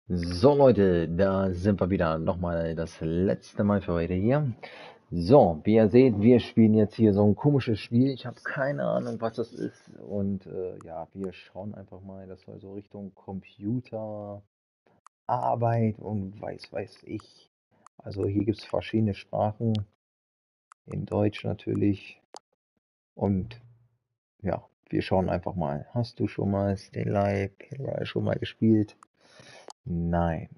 So Leute, da sind wir wieder. Nochmal das letzte Mal für heute hier. So, wie ihr seht, wir spielen jetzt hier so ein komisches Spiel. Ich habe keine Ahnung, was das ist. Und ja, wir schauen einfach mal. Das soll so Richtung Computerarbeit und weiß ich. Also hier gibt es verschiedene Sprachen. In Deutsch natürlich. Und ja, wir schauen einfach mal. Hast du schon mal Stanley Parable schon mal gespielt? Nein.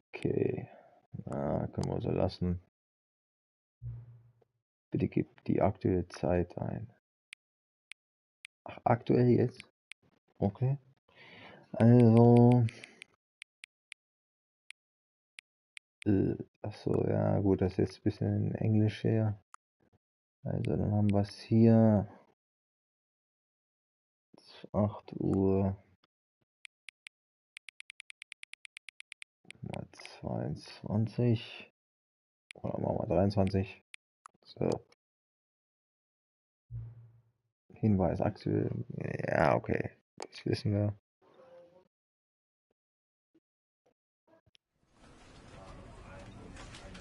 Okay. Können wir so lassen. Bitte gib die aktuelle Zeit ein. Ach, aktuell jetzt? Okay. Also, ach so, ja, gut, das ist jetzt ein bisschen in Englisch her. Also, dann haben wir es hier. 8 Uhr mal 22. Oder machen wir 23. So, Hinweis aktuell. Ja, okay. Das wissen wir.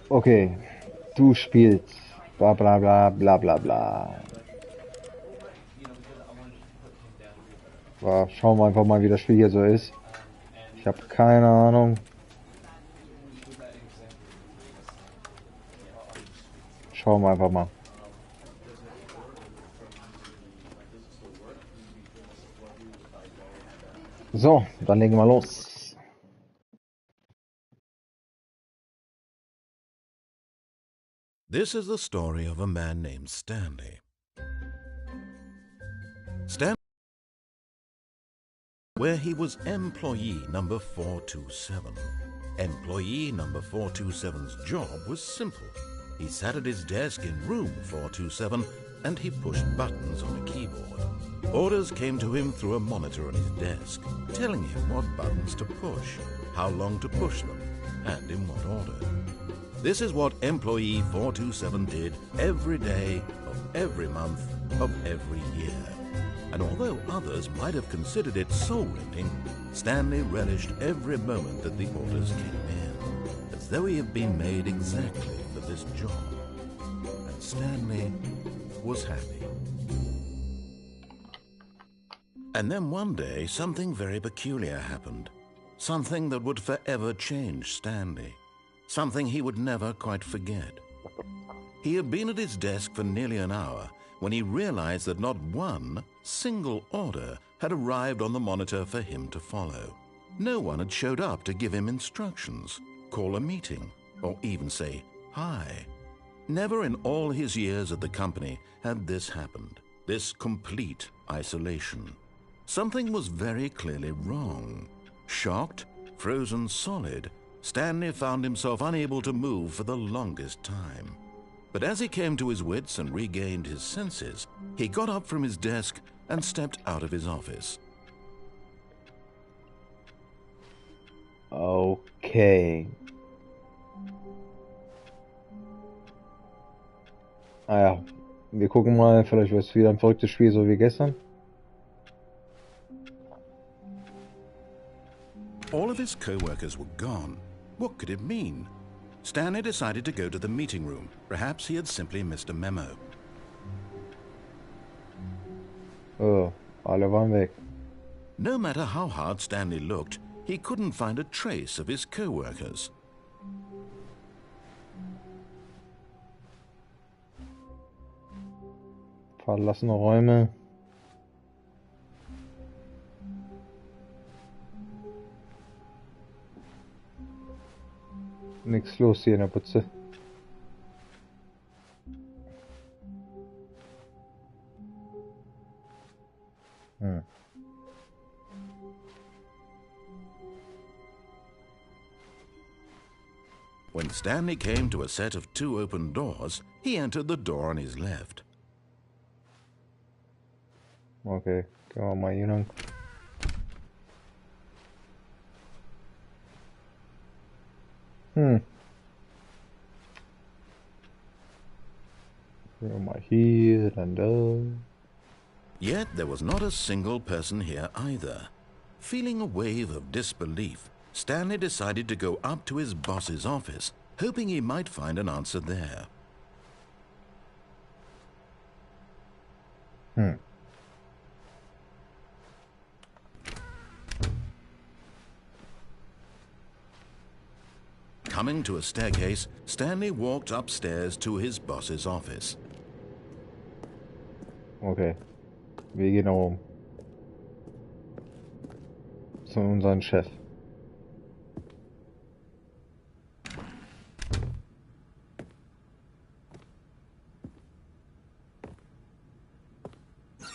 Okay, du spielst. Bla bla bla bla bla bla. So, schauen wir einfach mal, wie das Spiel hier so ist. Ich habe keine Ahnung. Schauen wir einfach mal. So, dann legen wir los. This is the story of a man named Stanley. Stanley, where he was employee number 427. Employee number 427's job was simple. He sat at his desk in room 427 and he pushed buttons on a keyboard. Orders came to him through a monitor on his desk, telling him what buttons to push, how long to push them, and in what order. This is what employee 427 did every day of every month of every year. And although others might have considered it soul-rending, Stanley relished every moment that the orders came in, as though he had been made exactly for this job. And Stanley was happy. And then one day, something very peculiar happened. Something that would forever change Stanley. Something he would never quite forget. He had been at his desk for nearly an hour when he realized that not one single order had arrived on the monitor for him to follow. No one had showed up to give him instructions, call a meeting, or even say hi. Never in all his years at the company had this happened, this complete isolation. Something was very clearly wrong. Shocked, frozen solid, Stanley found himself unable to move for the longest time. But as he came to his wits and regained his senses, he got up from his desk and stepped out of his office. Okay. Ja, wir gucken mal, vielleicht wird es wieder ein verrücktes Spiel, so wie gestern. All of his co-workers were gone. What could it mean? Stanley decided to go to the meeting room. Perhaps he had simply missed a memo. Oh, alle waren weg. No matter how hard Stanley looked, he couldn't find a trace of his co-workers. Verlassene Räume. Nichts los hier in der Putze. When Stanley came to a set of 2 open doors, he entered the door on his left. Okay, gehen wir mal hier lang. Gehen wir mal hier, dann da. Yet there was not a single person here either. Feeling a wave of disbelief, Stanley decided to go up to his boss's office, hoping he might find an answer there. Coming to a staircase, Stanley walked upstairs to his boss's office. Okay. Wir gehen nach oben. Zu unserem Chef.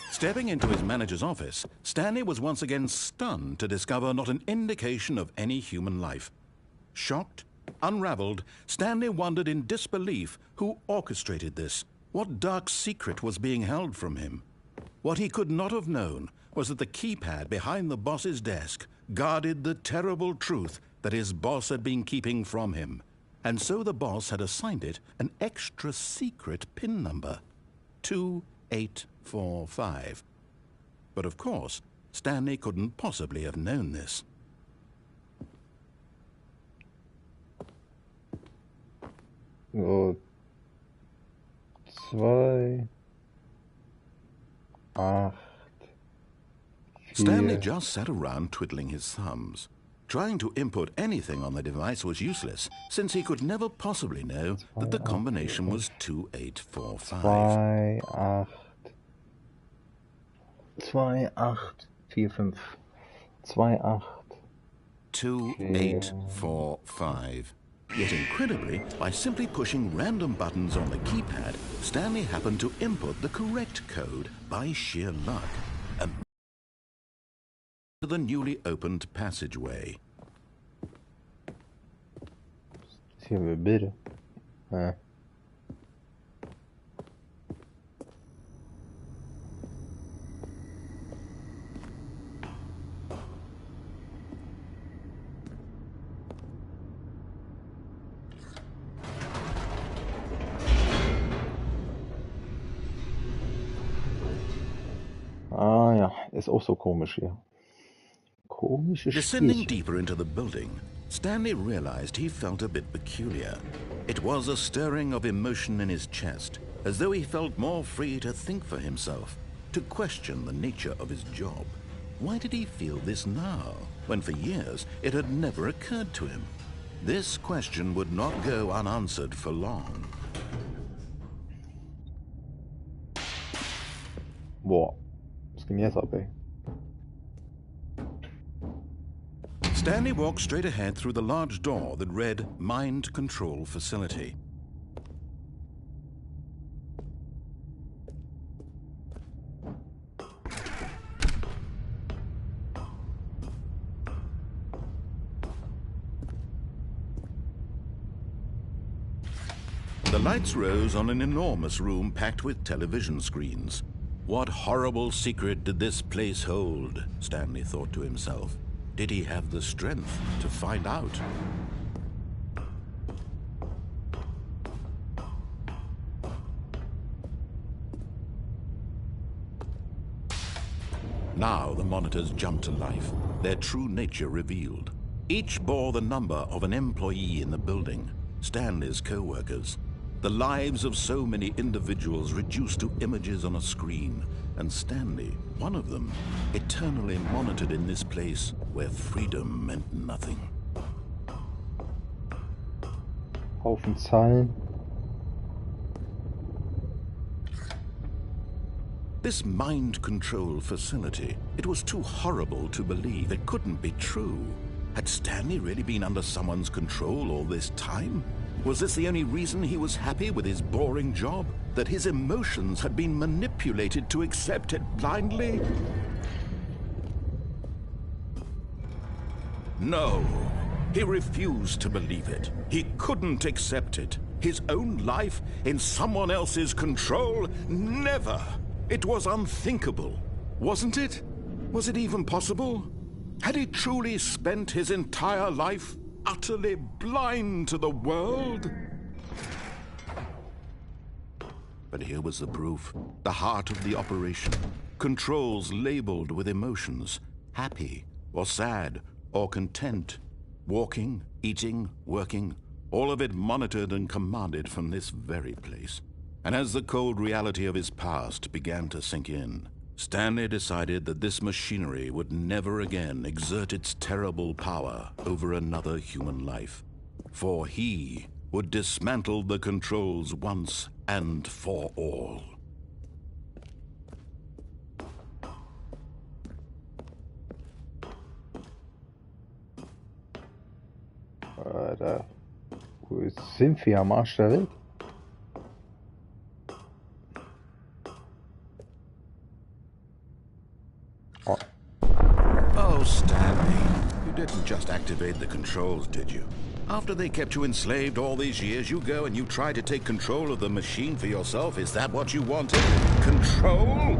Stepping into his manager's office, Stanley was once again stunned to discover not an indication of any human life. Shocked, unraveled, Stanley wondered in disbelief who orchestrated this. What dark secret was being held from him? What he could not have known was that the keypad behind the boss's desk guarded the terrible truth that his boss had been keeping from him. And so the boss had assigned it an extra secret PIN number, 2845. But of course, Stanley couldn't possibly have known this. So, 2, 8, 4. Stanley just sat around twiddling his thumbs. Trying to input anything on the device was useless, since he could never possibly know that the combination was 2845. 2845. Yet incredibly, by simply pushing random buttons on the keypad, Stanley happened to input the correct code by sheer luck. And to the newly opened passageway. Hier wir bitte. Ah ja, ist auch so komisch hier. Komische Descending Spielchen. deeper into the building, Stanley realized he felt a bit peculiar. It was a stirring of emotion in his chest, as though he felt more free to think for himself, to question the nature of his job. Why did he feel this now, when for years it had never occurred to him? This question would not go unanswered for long. Boah, was ging jetzt ab, ey? Stanley walked straight ahead through the large door that read Mind Control Facility. The lights rose on an enormous room packed with television screens. What horrible secret did this place hold? Stanley thought to himself. Did he have the strength to find out? Now the monitors jumped to life, their true nature revealed. Each bore the number of an employee in the building, Stanley's co-workers. The lives of so many individuals reduced to images on a screen, and Stanley, one of them, eternally monitored in this place where freedom meant nothing. Haufen Zahlen. This mind control facility, it was too horrible to believe. It couldn't be true. Had Stanley really been under someone's control all this time? Was this the only reason he was happy with his boring job? That his emotions had been manipulated to accept it blindly? No, he refused to believe it. He couldn't accept it. His own life in someone else's control? Never! It was unthinkable, wasn't it? Was it even possible? Had he truly spent his entire life utterly blind to the world? But here was the proof, the heart of the operation. Controls labeled with emotions, happy or sad, or content. Walking, eating, working, all of it monitored and commanded from this very place. And as the cold reality of his past began to sink in, Stanley decided that this machinery would never again exert its terrible power over another human life. For he would dismantle the controls once and for all. Alter, wo sind wir am Arsch der Welt? Oh. Oh, Stanley, you didn't just activate the controls, did you? After they kept you enslaved all these years, you go and you try to take control of the machine for yourself. Is that what you wanted? Control?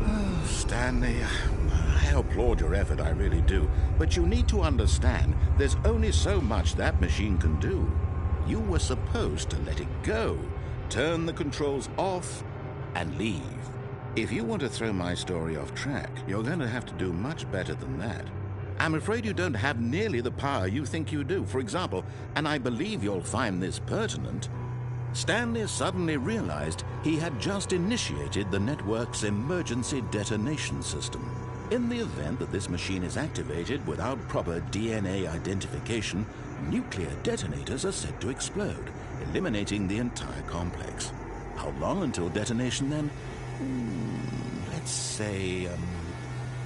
Oh, Stanley, I applaud your effort, I really do. But you need to understand, there's only so much that machine can do. You were supposed to let it go, turn the controls off, and leave. If you want to throw my story off track, you're going to have to do much better than that. I'm afraid you don't have nearly the power you think you do. For example, and I believe you'll find this pertinent, Stanley suddenly realized he had just initiated the network's emergency detonation system. In the event that this machine is activated without proper DNA identification, nuclear detonators are said to explode, eliminating the entire complex. How long until detonation then? Let's say,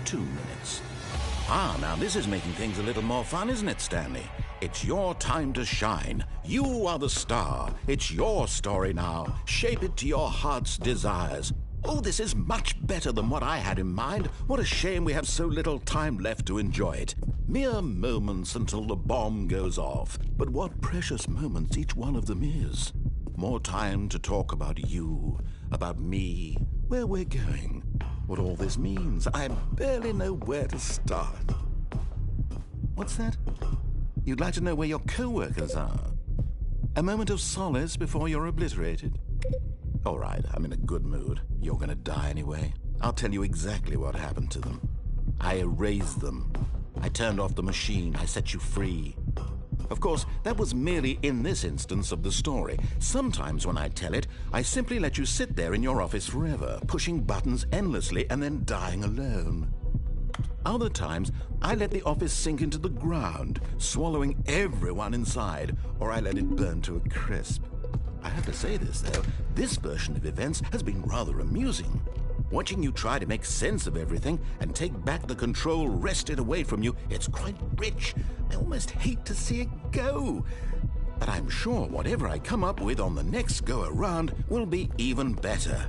2 minutes. Ah, now this is making things a little more fun, isn't it, Stanley? It's your time to shine. You are the star. It's your story now. Shape it to your heart's desires. Oh, this is much better than what I had in mind. What a shame we have so little time left to enjoy it. Mere moments until the bomb goes off. But what precious moments each one of them is. More time to talk about you, about me, where we're going, what all this means. I barely know where to start. What's that? You'd like to know where your co-workers are? A moment of solace before you're obliterated? All right, I'm in a good mood. You're gonna die anyway. I'll tell you exactly what happened to them. I erased them. I turned off the machine. I set you free. Of course, that was merely in this instance of the story. Sometimes when I tell it, I simply let you sit there in your office forever, pushing buttons endlessly and then dying alone. Other times, I let the office sink into the ground, swallowing everyone inside, or I let it burn to a crisp. I have to say this, though, this version of events has been rather amusing. Watching you try to make sense of everything and take back the control wrested away from you, it's quite rich. I almost hate to see it go. But I'm sure whatever I come up with on the next go-around will be even better.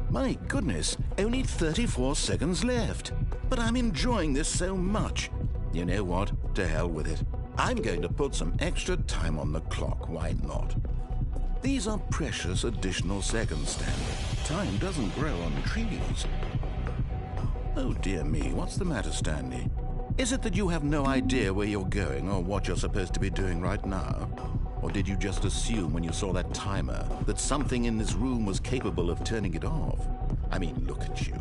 My goodness, only 34 seconds left. But I'm enjoying this so much. You know what? To hell with it. I'm going to put some extra time on the clock. Why not? These are precious additional seconds, Stanley. Time doesn't grow on trees. Oh dear me, what's the matter, Stanley? Is it that you have no idea where you're going or what you're supposed to be doing right now? Or did you just assume when you saw that timer that something in this room was capable of turning it off? I mean, look at you.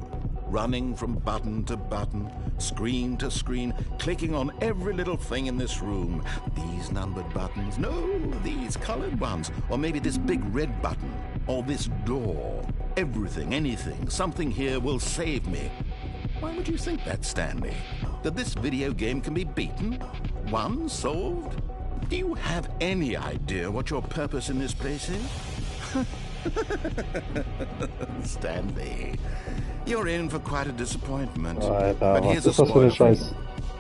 Running from button to button, screen to screen, clicking on every little thing in this room. These numbered buttons, no, these colored ones, or maybe this big red button, or this door. Everything, anything, something here will save me. Why would you think that, Stanley? That this video game can be beaten? Won? Solved? Do you have any idea what your purpose in this place is? Stanley, you're in for quite a disappointment. But here's a spoiler for you.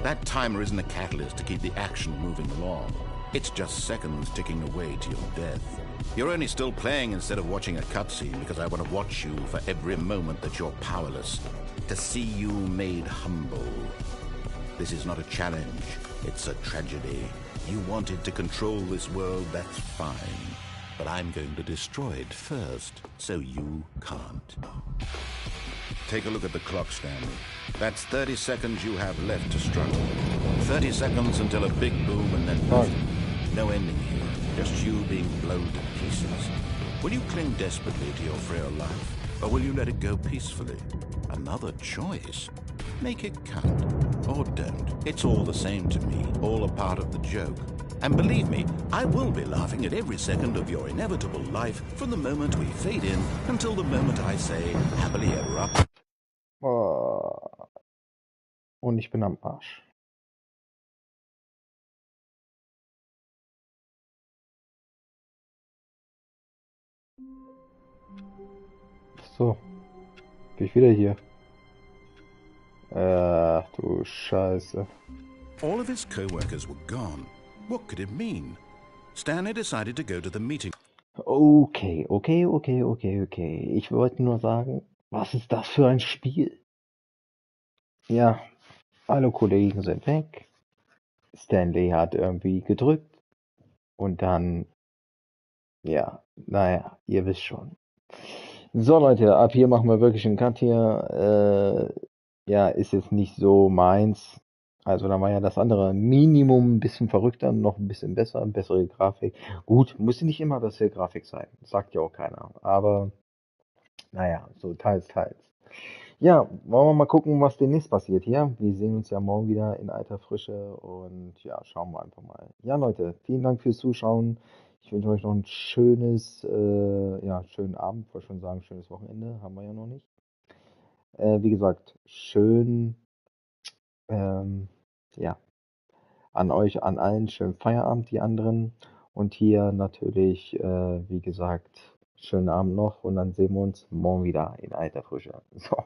That timer isn't a catalyst to keep the action moving along. It's just seconds ticking away to your death. You're only still playing instead of watching a cutscene because I want to watch you for every moment that you're powerless, to see you made humble. This is not a challenge, it's a tragedy. You wanted to control this world, that's fine. But I'm going to destroy it first, so you can't. Take a look at the clock, Stanley. That's 30 seconds you have left to struggle. 30 seconds until a big boom and then nothing. No ending here, just you being blown to pieces. Will you cling desperately to your frail life, or will you let it go peacefully? Another choice. Make it count. Or don't. It's all the same to me, all a part of the joke. And believe me, I will be laughing at every second of your inevitable life from the moment we fade in until the moment I say happily ever after. Oh, und ich bin am Arsch. So, bin ich wieder hier. Ach du Scheiße. All of his co-workers were gone. What could it mean? Stanley decided to go to the meeting. Okay. Ich wollte nur sagen, was ist das für ein Spiel? Ja, alle Kollegen sind weg. Stanley hat irgendwie gedrückt. Und dann, ja, naja, ihr wisst schon. So Leute, ab hier machen wir wirklich einen Cut hier. Ja, ist jetzt nicht so meins. Also da war ja das andere Minimum ein bisschen verrückter, noch ein bisschen besser, bessere Grafik. Gut, muss nicht immer bessere Grafik sein. Sagt ja auch keiner. Aber naja, so teils. Ja, wollen wir mal gucken, was demnächst passiert hier. Wir sehen uns ja morgen wieder in alter Frische und ja, schauen wir einfach mal. Ja, Leute, vielen Dank fürs Zuschauen. Ich wünsche euch noch ein schönes, ja, schönen Abend, wollte schon sagen, schönes Wochenende, haben wir ja noch nicht. Wie gesagt, schön, ja, an euch, an allen, schönen Feierabend, die anderen. Und hier natürlich, wie gesagt, schönen Abend noch und dann sehen wir uns morgen wieder in alter Frische. So.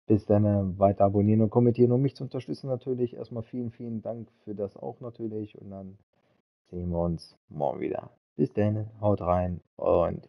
Bis dann weiter abonnieren und kommentieren, um mich zu unterstützen natürlich. Erstmal vielen Dank für das auch natürlich und dann sehen wir uns morgen wieder. Bis dann, haut rein und